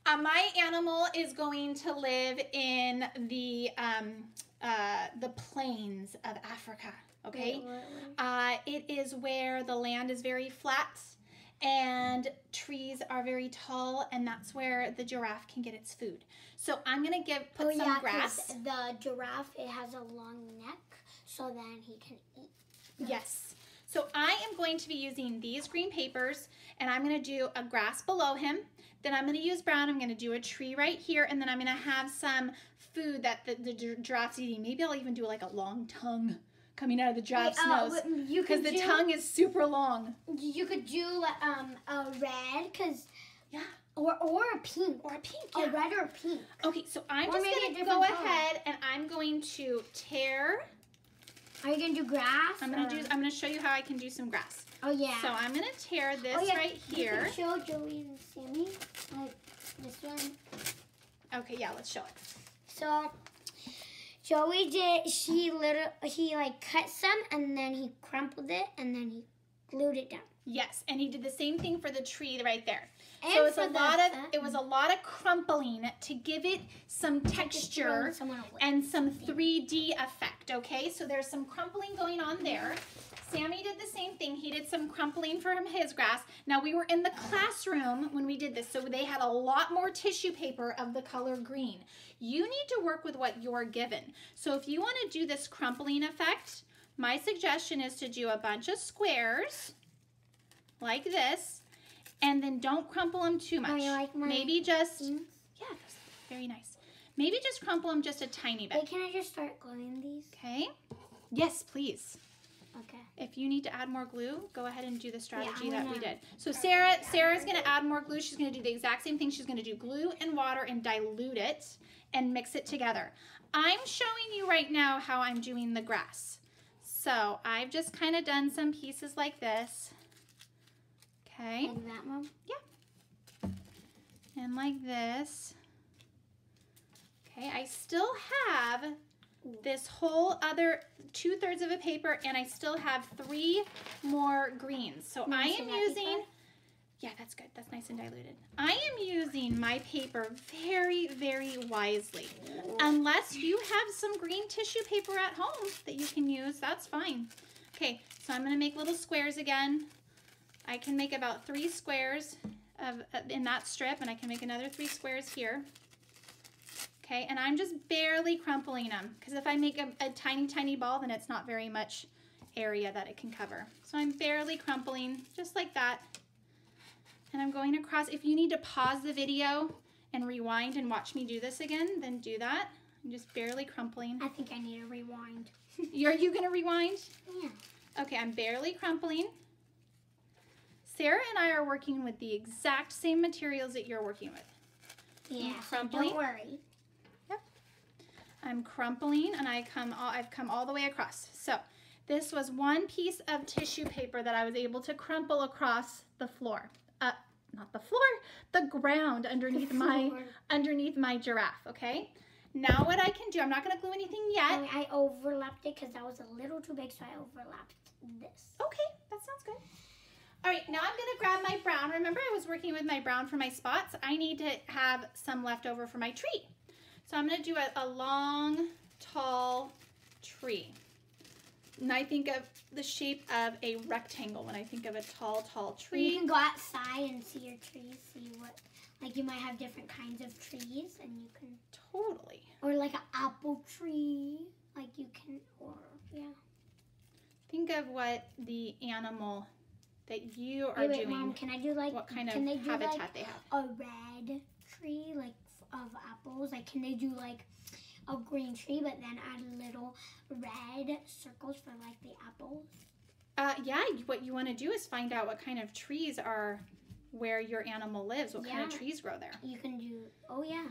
my animal is going to live in the plains of Africa, okay? It is where the land is very flat and trees are very tall, and that's where the giraffe can get its food. So I'm going to put some grass.
The giraffe, it has a long neck, so then he can eat.
Yes. So I am going to be using these green papers, and I'm going to do a grass below him. Then I'm going to use brown. I'm going to do a tree right here, and then I'm going to have some food that the giraffe's eating. Maybe I'll even do like a long tongue coming out of the giraffe's nose, because the tongue is super long.
You could do a red, or a pink.
Or a pink, yeah.
A red or a pink.
Okay, so I'm just going to go ahead and I'm going to tear
Are you gonna do grass?
I'm gonna show you how I can do some grass.
Oh yeah.
So I'm gonna tear this right here.
You can show Joey and Sammy like this one.
Okay, yeah, let's show it.
So Joey he like cut some and then he crumpled it and then he glued it down.
Yes, and he did the same thing for the tree right there.
And
so it was a lot of crumpling to give it some texture and some 3D effect, okay? So there's some crumpling going on there. Sammy did the same thing. He did some crumpling for his grass. Now we were in the classroom when we did this, so they had a lot more tissue paper of the color green. You need to work with what you're given. So if you want to do this crumpling effect, my suggestion is to do a bunch of squares like this, and then don't crumple them too much.
Oh, you like my
maybe just,
things?
Yeah, that's very nice. Maybe just crumple them just a tiny bit.
Wait, can I just start gluing these?
Okay. Yes, please.
Okay.
If you need to add more glue, go ahead and do the strategy that we did. So Sarah's going to add more glue. She's going to do the exact same thing. She's going to do glue and water and dilute it and mix it together. I'm showing you right now how I'm doing the grass. So I've just kind of done some pieces like this. Okay.
Like that, Mom?
Yeah. And like this. Okay, I still have this whole other 2/3 of a paper, and I still have 3 more greens. So I am using, yeah, that's good. That's nice and diluted. I am using my paper very, very wisely. Unless you have some green tissue paper at home that you can use, that's fine. Okay, so I'm gonna make little squares again. I can make about 3 squares in that strip, and I can make another 3 squares here. Okay, and I'm just barely crumpling them, because if I make a tiny, tiny ball, then it's not very much area that it can cover. So I'm barely crumpling, just like that. And I'm going across. If you need to pause the video and rewind and watch me do this again, then do that. I'm just barely crumpling.
I think I need to rewind.
Are you gonna rewind?
Yeah.
Okay, I'm barely crumpling. Sarah and I are working with the exact same materials that you're working with.
Yeah,
crumpling.
So don't worry.
Yep. I'm crumpling, and I've come all the way across. So this was one piece of tissue paper that I was able to crumple across the floor. Not the floor, the ground underneath my giraffe, okay? Now what I can do, I'm not gonna glue anything yet.
I overlapped it because that was a little too big, so I overlapped this.
Okay, that sounds good. All right, now I'm gonna grab my brown. Remember I was working with my brown for my spots? I need to have some left over for my tree. So I'm gonna do a long, tall tree. And I think of the shape of a rectangle when I think of a tall, tall tree.
You can go outside and see your trees, see what, like you might have different kinds of trees, and you can.
Totally.
Or like an apple tree, like you can, or, yeah.
Think of what the animal that you are doing.
Mom, can I do like,
what kind of habitat they have?
A red tree, like of apples? Like, can they do like a green tree, but then add little red circles for like the apples?
Yeah, what you want to do is find out what kind of trees are where your animal lives, what kind of trees grow there.
You can do, oh yeah.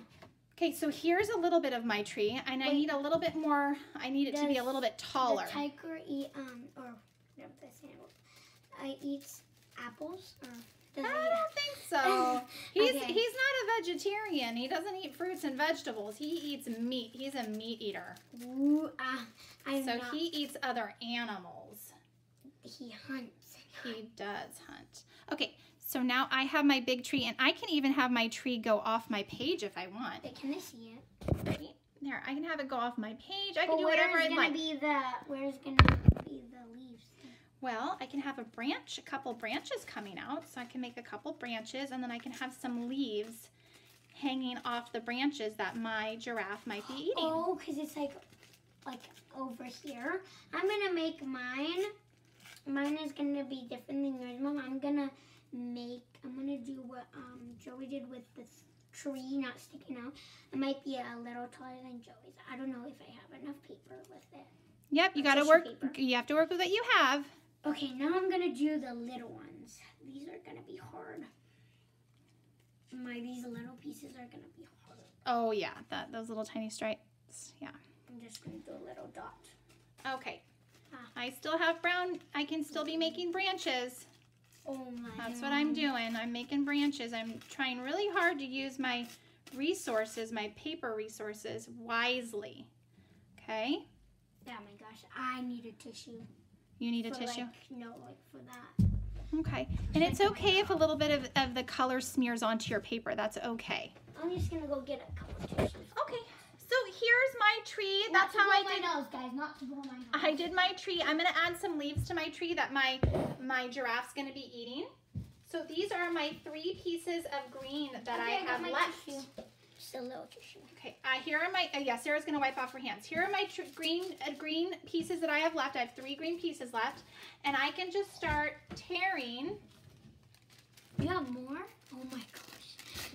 Okay, so here's a little bit of my tree, and I need a little bit more, I need it to be a little bit taller.
Does tiger eat, or whatever this animal, eats apples, or does
I don't think so. He's not a vegetarian. He doesn't eat fruits and vegetables. He eats meat. He's a meat eater.
Ooh,
he eats other animals.
He hunts.
He does hunt. Okay, so now I have my big tree, and I can even have my tree go off my page if I want.
Wait, can I see it?
Right there, I can have it go off my page. I can do whatever I'd like.
Where's gonna be the leaves?
Well, I can have a couple branches coming out, so I can make a couple branches, and then I can have some leaves hanging off the branches that my giraffe might be eating.
Oh, because it's like over here. I'm gonna make mine. Mine is gonna be different than yours, Mom. I'm gonna do what Joey did with this tree not sticking out. It might be a little taller than Joey's. I don't know if I have enough paper with it.
Yep, you gotta work. You have to work with what you have.
Okay, now I'm gonna do the little ones. These are gonna be hard. These little pieces are gonna be hard.
Oh yeah, those little tiny stripes. Yeah.
I'm just gonna do a little dot.
Okay. I still have brown. I can still be making branches.
Oh my.
That's what I'm doing. I'm making branches. I'm trying really hard to use my resources, my paper resources, wisely. Okay?
Oh my gosh, I need a tissue.
You need a tissue?
Like for that.
Okay. And it's okay if a little bit of the color smears onto your paper. That's okay.
I'm just gonna go get a couple tissues.
Okay. So here's my tree. That's how I did
my nose, guys. Not to blow my nose.
I did my tree. I'm gonna add some leaves to my tree that my giraffe's gonna be eating. So these are my 3 pieces of green that I have left.
Tissue. Just a little tissue.
Okay, here are my, yeah, Sarah's gonna wipe off her hands. Here are my green pieces that I have left. I have 3 green pieces left. And I can just start tearing.
You have more? Oh my gosh.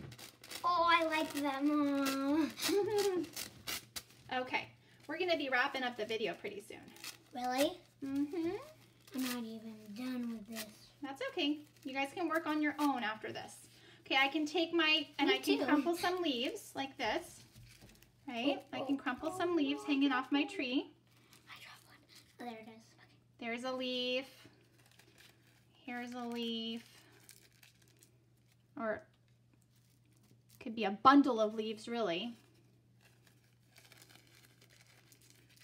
Oh, I like that, Mom.
Okay, we're gonna be wrapping up the video pretty soon.
Really?
Mm-hmm.
I'm not even done with this.
That's okay. You guys can work on your own after this. Okay, I can take my, and I can crumple some leaves like this, right? I can crumple some leaves hanging off my tree.
I dropped one. Oh, there it is. Okay.
There's a leaf. Here's a leaf. Or could be a bundle of leaves, really.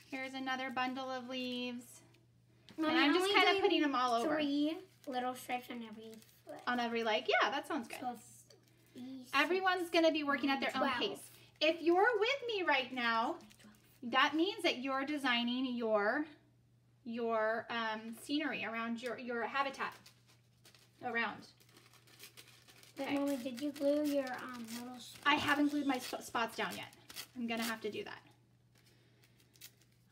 Here's another bundle of leaves.
Mommy,
and I'm just kind of putting them all over.
3 little stripes on every foot.
On every leg? Yeah, that sounds good.
So
Everyone's going to be working at their
12.
own pace. If you're with me right now, that means that you're designing your scenery around your habitat around.
But Mommy, did you glue your little spots?
I haven't glued my spots down yet. I'm going to have to do that.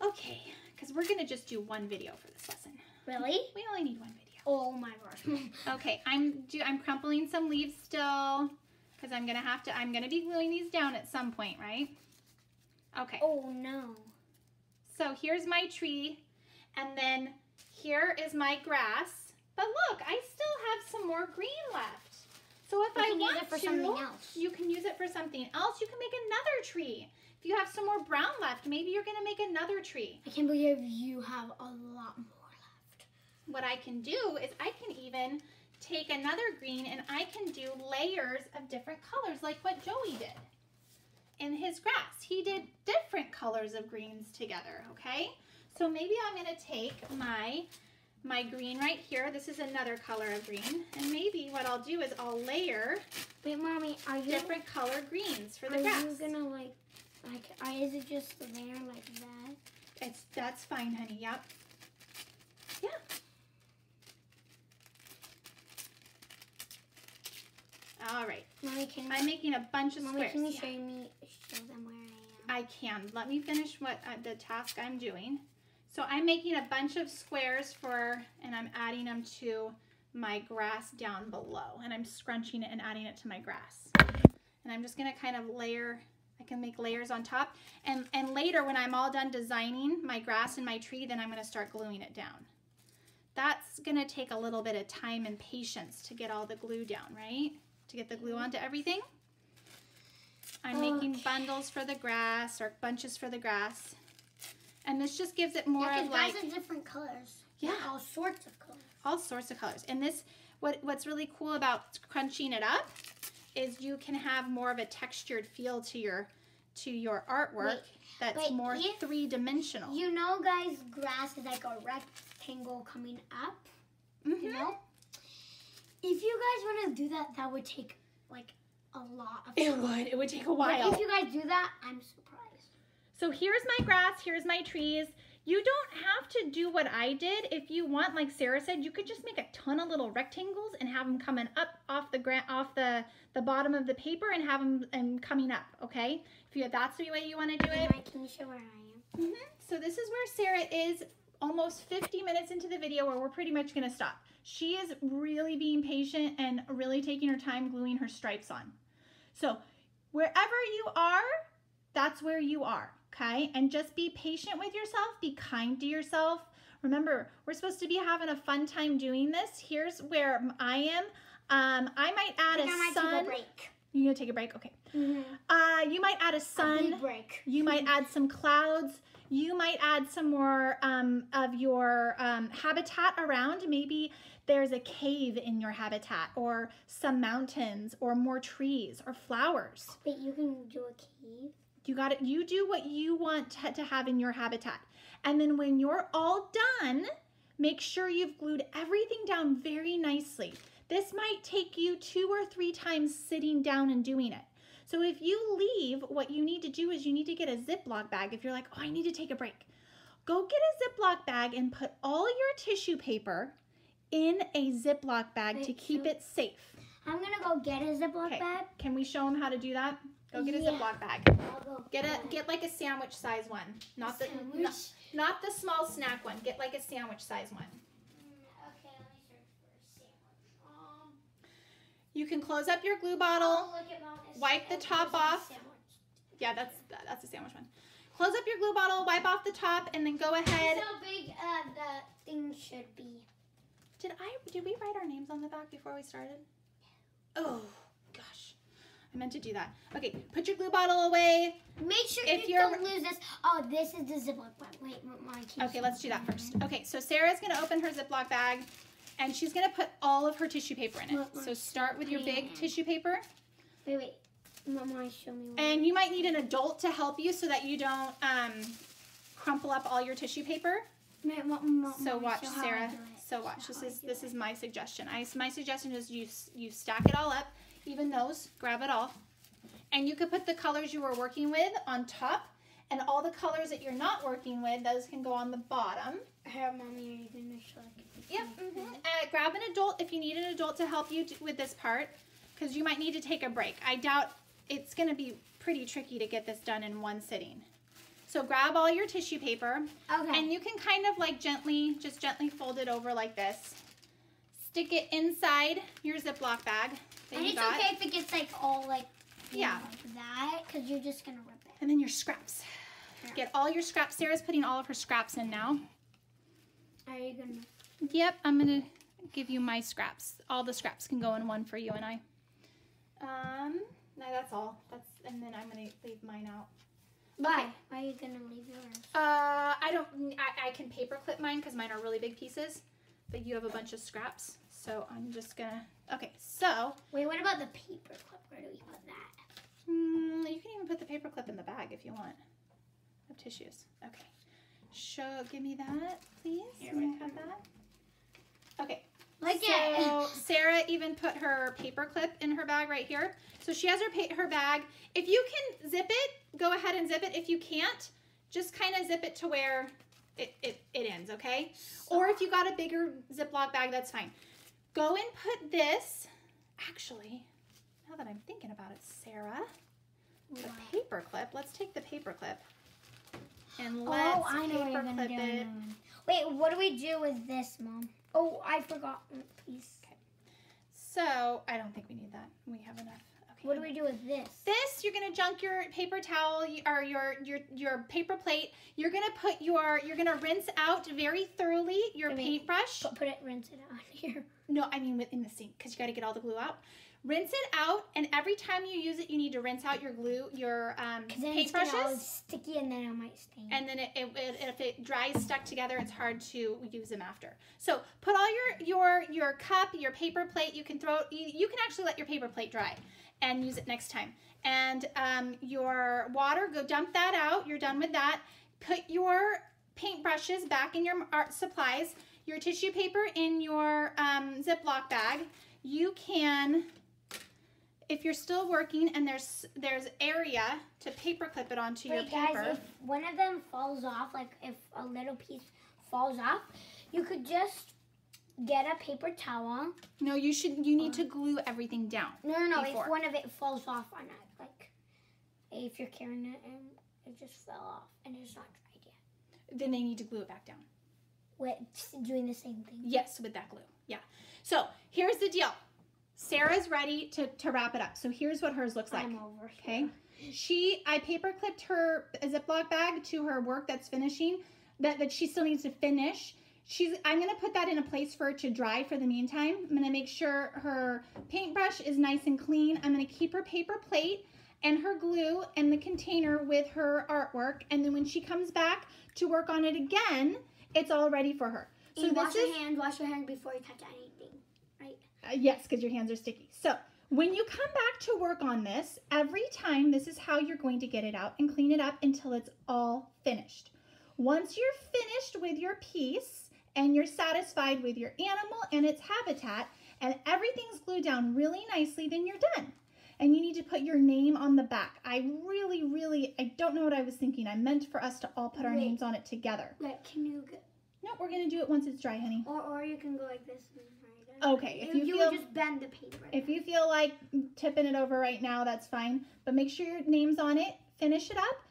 Okay, because we're going to just do one video for this lesson.
Really?
We only need one video.
Oh my gosh.
Okay, I'm crumpling some leaves still because I'm gonna be gluing these down at some point, right? Okay.
Oh no.
So here's my tree, and then here is my grass. But look, I still have some more green left. So if I want
use it for something else.
You can use it for something else. You can make another tree. If you have some more brown left, maybe you're gonna make another tree.
I can't believe you have a lot more.
What I can do is I can even take another green and I can do layers of different colors like what Joey did in his grass. He did different colors of greens together, okay? So maybe I'm gonna take my green right here. This is another color of green. And maybe what I'll do is I'll layer
Mommy, are you
different color greens for the grass.
Are you gonna like is it just there like that?
That's fine, honey, yep. Yeah. All right.
Mommy,
I'm making a bunch of squares.
Can you show them where I am?
I can. Let me finish the task I'm doing. So I'm making a bunch of squares and I'm adding them to my grass down below. And I'm scrunching it and adding it to my grass. And I'm just going to kind of layer. I can make layers on top. And later when I'm all done designing my grass and my tree, then I'm going to start gluing it down. That's going to take a little bit of time and patience to get all the glue down, right? To get the glue onto everything. I'm making bundles for the grass or bunches for the grass. And this just gives it more of like...
grass is different colors.
Yeah.
All sorts of colors.
All sorts of colors. And this, what's really cool about crunching it up is you can have more of a textured feel to your artwork that's more 3-dimensional.
You know, guys, grass is like a rectangle coming up.
Mm-hmm.
You know? If you guys want to do that, that would take like a lot of time.
It would take a while.
But if you guys do that, I'm surprised.
So here's my grass, here's my trees. You don't have to do what I did. If you want, like Sarah said, you could just make a ton of little rectangles and have them coming up off the bottom of the paper and have them coming up, okay? If that's the way you want to do it.
Can you show where I am?
Mm-hmm. So this is where Sarah is almost 50 minutes into the video where we're pretty much going to stop. She is really being patient and really taking her time gluing her stripes on. So wherever you are, that's where you are, okay? And just be patient with yourself. Be kind to yourself. Remember, we're supposed to be having a fun time doing this. Here's where I am. I might add a sun.
Take a break.
You gonna take a break? Okay. Mm-hmm. You might add a sun.
A break.
You might add some clouds. You might add some more of your habitat around. Maybe there's a cave in your habitat, or some mountains, or more trees, or flowers.
Wait, you can do a cave?
You got it. You do what you want to have in your habitat. And then when you're all done, make sure you've glued everything down very nicely. This might take you 2 or 3 times sitting down and doing it. So if you leave, what you need to do is you need to get a Ziploc bag. If you're like, oh, I need to take a break, go get a Ziploc bag and put all your tissue paper in a Ziploc bag to keep it safe.
I'm gonna go get a Ziploc bag.
Can we show them how to do that? Go get a Ziploc bag.
I'll go
Get like a sandwich size one, not the small snack one. Get like a sandwich size one.
Okay, let me search for a sandwich.
You can close up your glue bottle.
Look at Mom.
Wipe the top off. Yeah, that's a sandwich one. Close up your glue bottle, wipe off the top, and then go ahead.
That's how big the thing should be.
Did we write our names on the back before we started? Oh gosh, I meant to do that. Okay, put your glue bottle away.
Make sure you don't lose this. Oh, this is the Ziploc bag. Wait, mine.
Okay, let's do that first. Okay, so Sarah's gonna open her Ziploc bag, and she's gonna put all of her tissue paper in it. So start with your big tissue paper.
Wait. Mama, show me one.
And you might need an adult to help you so that you don't crumple up all your tissue paper. So watch, Sarah. So watch. This is my suggestion. My suggestion is you stack it all up, even those. Grab it all, and you could put the colors you were working with on top, and all the colors that you're not working with, those can go on the bottom.
Here, Mommy, are you gonna show?
Yep. Grab an adult if you need an adult to help you with this part, because you might need to take a break. I doubt it's going to be pretty tricky to get this done in one sitting. So grab all your tissue paper.
Okay.
And you can kind of like gently fold it over like this. Stick it inside your Ziploc bag.
And it's okay if it gets like all like,
yeah,
like that, because you're just going to rip it.
And then your scraps. Sure. Get all your scraps. Sarah's putting all of her scraps in now.
Are you going to?
Yep, I'm going to give you my scraps. All the scraps can go in one for you and I. No, that's all. And then I'm gonna leave mine out.
Why?
Okay.
Why are you gonna leave yours?
I can paper clip mine because mine are really big pieces, but you have a bunch of scraps, so I'm just gonna. Okay, so.
Wait, what about the paper clip? Where do we put that?
You can even put the paper clip in the bag if you want. Of tissues. Okay. Give me that, please.
Here,
we have that. Okay.
So
Sarah even put her paper clip in her bag right here. So she has her bag. If you can zip it, go ahead and zip it. If you can't, just kind of zip it to where it ends, okay? Or if you got a bigger Ziploc bag, that's fine. Go and put this, actually, now that I'm thinking about it, Sarah, the paper clip. Let's take the paper clip and let's paper clip it.
Wait, what do we do with this, Mom? Oh, I forgot. Please.
Okay. So, I don't think we need that. We have enough. Okay.
What do we do with this?
This, you're going to junk your paper towel or your paper plate. You're going to rinse out very thoroughly your paintbrush.
Rinse it out here.
No, I mean within the sink because you got to get all the glue out. Rinse it out, and every time you use it, you need to rinse out your glue, your paintbrushes.
It's sticky, and then it might stain.
And then if it dries stuck together, it's hard to use them after. So put all your cup, your paper plate. You can you can actually let your paper plate dry, and use it next time. And your water, go dump that out. You're done with that. Put your paintbrushes back in your art supplies. Your tissue paper in your Ziploc bag. You can. If you're still working and there's area to paper clip it onto your paper.
Guys, if one of them falls off, like if a little piece falls off, you could just get a paper towel. No, you need to glue everything down. No. If one of it falls off on it, like if you're carrying it and it just fell off and it's not dried yet. Then they need to glue it back down. Doing the same thing? Yes, with that glue. Yeah. So here's the deal. Sarah's ready to wrap it up. So here's what hers looks like. I'm over here. Okay. I paper clipped her Ziploc bag to her work that's finishing, that she still needs to finish. I'm going to put that in a place for her to dry for the meantime. I'm going to make sure her paintbrush is nice and clean. I'm going to keep her paper plate,
and her glue and the container with her artwork, and then when she comes back to work on it again, it's all ready for her. So
and wash your hands before you touch anything, right?
Yes, because your hands are sticky. So when you come back to work on this, every time this is how you're going to get it out and clean it up until it's all finished. Once you're finished with your piece and you're satisfied with your animal and its habitat and everything's glued down really nicely, then you're done. And you need to put your name on the back. I don't know what I was thinking. I meant for us to all put our names on it together.
Like, can you go?
No, we're going to do it once it's dry, honey.
Or you can go like this and write it.
Okay.
You would just bend the paper.
If you feel like tipping it over right now, that's fine. But make sure your name's on it. Finish it up.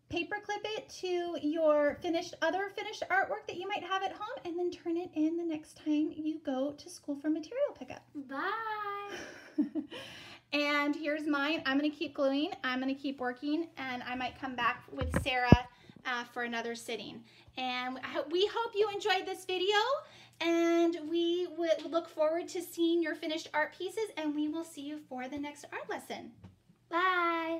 Paper clip it to your other finished artwork that you might have at home, and then turn it in the next time you go to school for material pickup.
Bye.
And here's mine. I'm going to keep gluing. I'm going to keep working, and I might come back with Sarah for another sitting. And we hope you enjoyed this video, and we would look forward to seeing your finished art pieces, and we will see you for the next art lesson.
Bye.